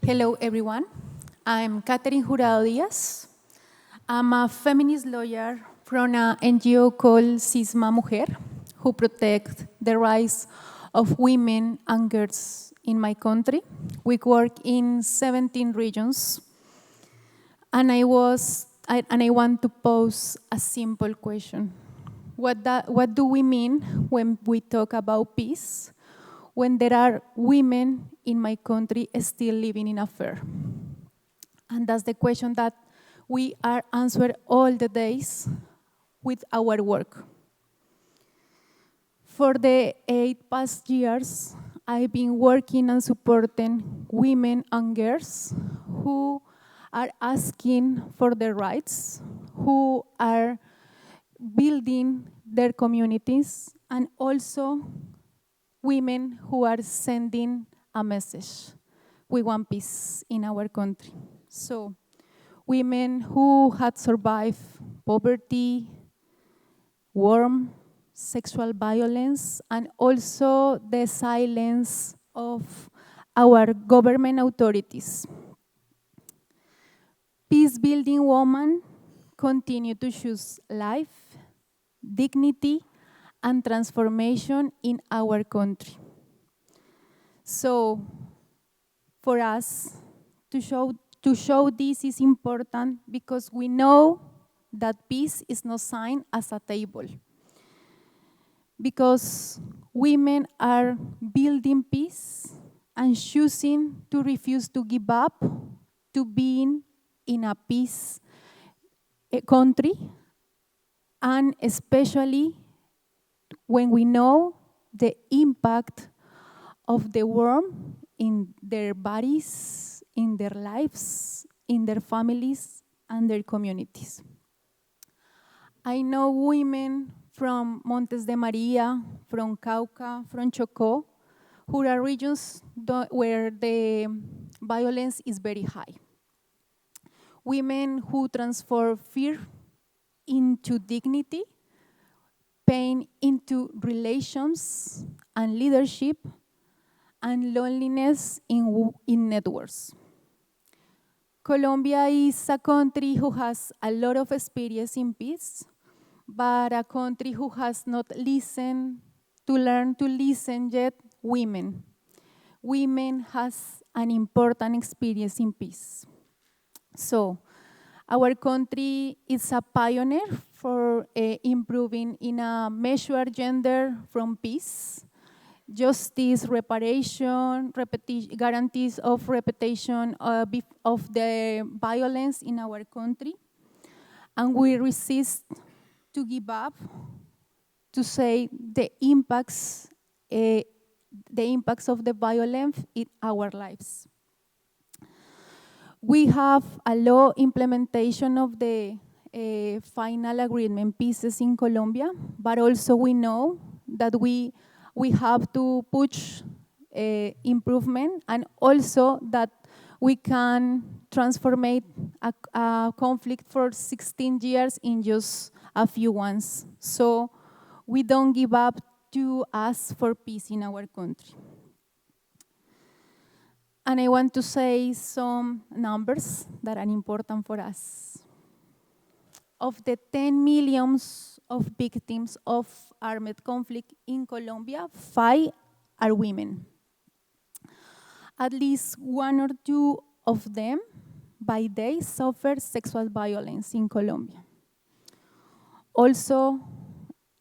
Hello, everyone. I'm Katerin Jurado Díaz. I'm a feminist lawyer from an NGO called Sisma, Mujer, who protects the rights of women and girls in my country. We work in 17 regions. And I want to pose a simple question. What do we mean when we talk about peace, when there are women in my country still living in fear? And that's the question that we are answering all the days with our work. For the 8 past years, I've been working and supporting women and girls who are asking for their rights, who are building their communities, and also women who are sending a message. We want peace in our country. So, women who had survived poverty, war, sexual violence, and also the silence of our government authorities. Peace-building women continue to choose life, dignity, and transformation in our country. So, for us, to show this is important because we know that peace is not signed as a table. Because women are building peace and choosing to refuse to give up to being in a peace country, and especially when we know the impact of the war in their bodies, in their lives, in their families, and their communities. I know women from Montes de Maria, from Cauca, from Chocó, who are regions where the violence is very high. Women who transform fear into dignity, pain into relations and leadership, and loneliness in networks. Colombia is a country who has a lot of experience in peace, but a country who has not listened to learn to listen yet women. Women has an important experience in peace. So, our country is a pioneer for improving in a measured gender from peace, justice, reparation, guarantees of repetition of the violence in our country. And we resist to give up, to say the impacts of the violence in our lives. We have a law implementation of the final agreement pieces in Colombia, but also we know that we have to push improvement, and also that we can transform a conflict for 16 years in just a few ones. So we don't give up to ask for peace in our country. And I want to say some numbers that are important for us. Of the 10 millions of victims of armed conflict in Colombia, 5 are women. At least 1 or 2 of them by day suffer sexual violence in Colombia. Also,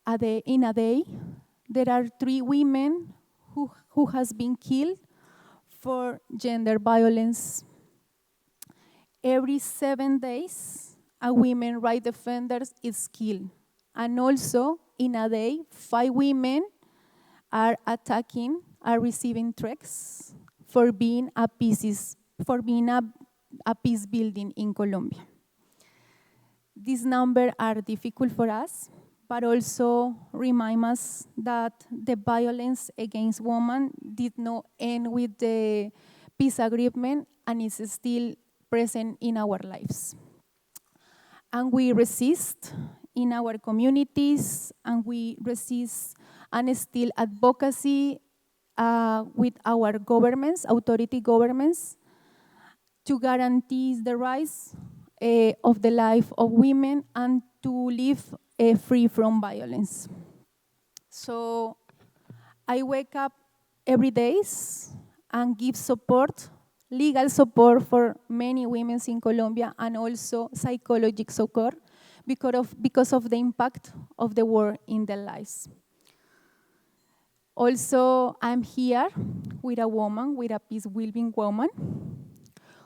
in a day, there are 3 women who has been killed for gender violence. Every 7 days, a women rights defender is killed. And also, in a day, 5 women are receiving threats for being a peace building in Colombia. These numbers are difficult for us, but also remind us that the violence against women did not end with the peace agreement and is still present in our lives. And we resist in our communities, and we resist and still advocacy with our governments, authority governments, to guarantee the rights of the life of women and to live free from violence. So I wake up every day and give support, legal support for many women in Colombia, and also psychological support because of the impact of the war in their lives. Also, I'm here with a woman, with a peace-building woman,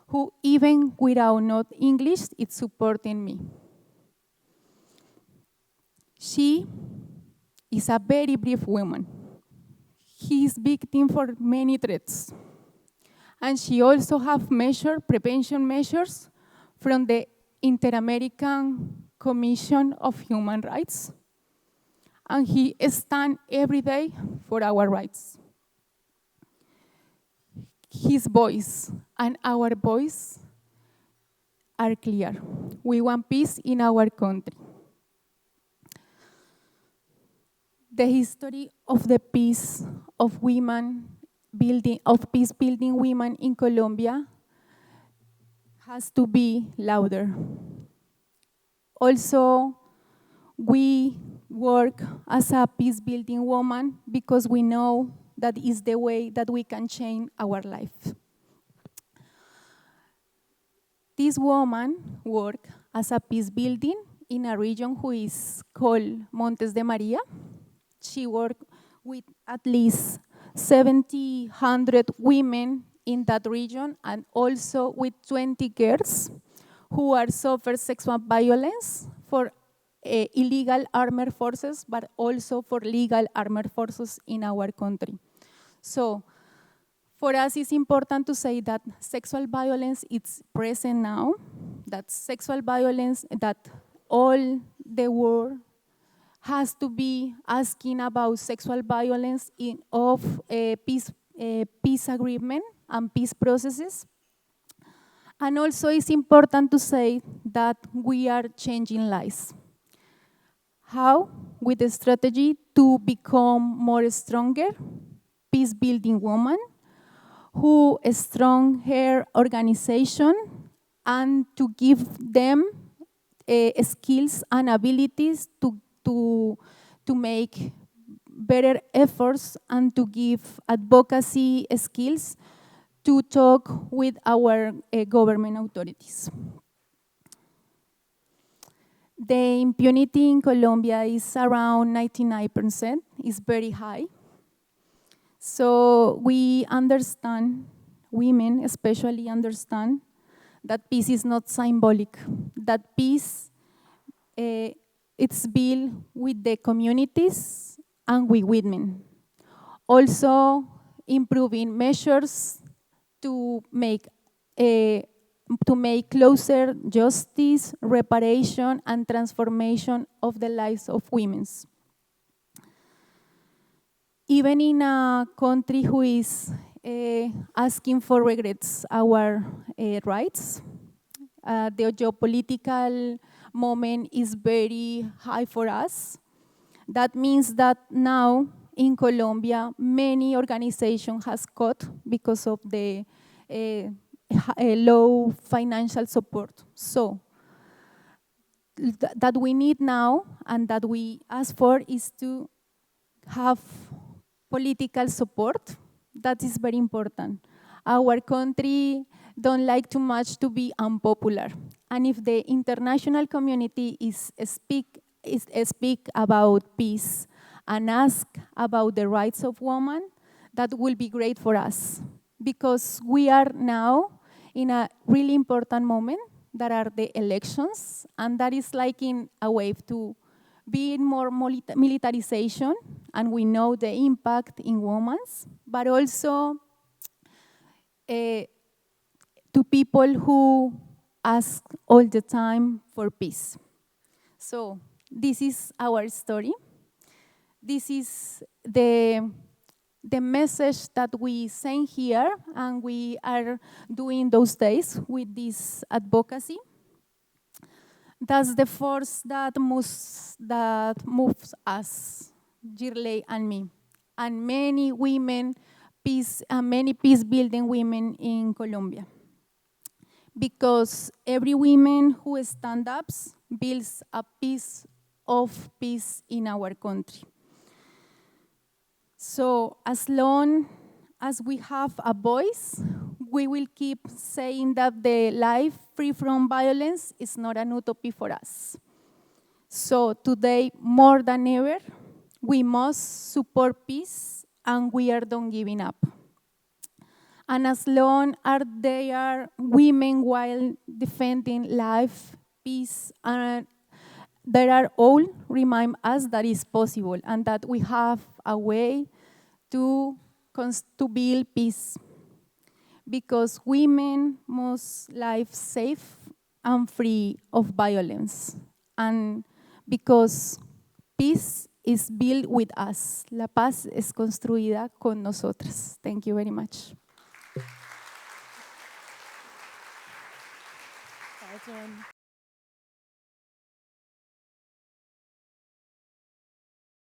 who even without not English, is supporting me. She is a very brave woman. He is victim for many threats. And she also have prevention measures from the Inter-American Commission of Human Rights. And he stands every day for our rights. His voice and our voice are clear. We want peace in our country. The history of the peace of women building, of peace building women in Colombia has to be louder. Also, we work as a peace building woman because we know that is the way that we can change our life. This woman work as a peace building in a region who is called Montes de Maria. She worked with at least 100 women in that region, and also with 20 girls who are suffered sexual violence for illegal armed forces, but also for legal armed forces in our country. So for us, it's important to say that sexual violence is present now, that sexual violence, that all the world has to be asking about sexual violence of peace agreement and peace processes. And also it's important to say that we are changing lives. How? With the strategy to become more stronger, peace-building woman, who strong her organization, and to give them skills and abilities to make better efforts and to give advocacy skills to talk with our government authorities. The impunity in Colombia is around 99%, it's very high. So we understand, women especially understand, that peace is not symbolic, that peace it's built with the communities and with women. Also improving measures to make closer justice, reparation, and transformation of the lives of women. Even in a country who is asking for regrets our rights, the geopolitical moment is very high for us. That means that now in Colombia, many organizations has cut because of the low financial support. So that we need now and that we ask for is to have political support. That is very important. Our country don't like too much to be unpopular. And if the international community speak about peace and ask about the rights of women, that will be great for us. Because we are now in a really important moment, that are the elections, and that is like in a wave to be more militarization, and we know the impact in women, but also to people who ask all the time for peace. So this is our story. This is the message that we send here, and we are doing those days with this advocacy. That's the force that moves us, Girley and me, and many women, many peace-building women in Colombia. because every woman who stands up builds a piece of peace in our country. So as long as we have a voice, we will keep saying that the life free from violence is not an utopia for us. So today, more than ever, we must support peace, and we are done giving up. And as long as there are women while defending life, peace, and there are all remind us that it's possible and that we have a way to build peace. Because women must live safe and free of violence. And because peace is built with us. La paz es construida con nosotras. Thank you very much.